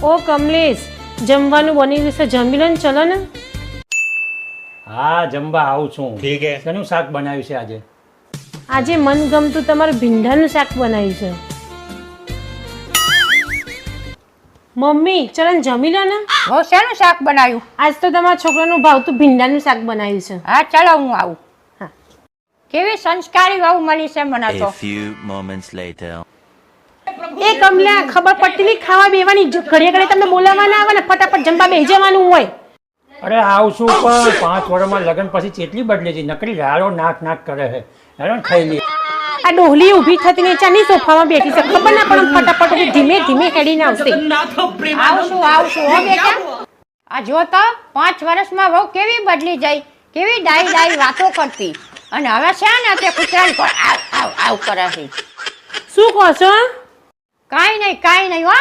ઓ કમલેશ, જમવાનું બની ગયું છે, જમી લો ને, ચલો ને. હા જમવા આવું છું. ઠીક હે. શેનું શાક બનાવ્યું છે આજે? આજે મનગમતું તમારું ભીંડાનું શાક બનાવ્યું છે. મમ્મી ચલો ને જમી લો ને. હો શેનું શાક બનાવ્યું? આજ તો તમારા છોકરાનું ભાવતું ભીંડાનું શાક બનાવ્યું છે. હા ચાલો હું આવું. હા. કેવી સંસ્કારી વહુ મળી છે મને તો. A few moments later. એ કમલા, ખબર પડતી નહીં ખાવા બેવાની, ઘડીએ ઘડીએ તમને બોલાવવાના આવે ને, ફટાફટ જમવા બેસી જવાનું હોય. અરે આવશું પણ 5 વર્ષમાં લગ્ન પછી કેટલી બદલે છે. નકરી રાડો નાક કરે છે. હેડો ને ખાઈ લઈએ. આ ડોહલી ઊભી થતી નહીં, ચાની સોફામાં બેઠી છે, ખબર ના પડે, ફટાફટ ઊભી ધીમે ધીમે હેડીને આવશે. આવશું હો બેટા. આ જો તો 5 વર્ષમાં વહુ કેવી બદલી જાય, કેવી ડાઈ વાતો કરતી, અને હવે છે ને તે કૂતરાને પણ આવ આવ આવ કરે છે. શું કહો છો? કાંઈ નહીં હો.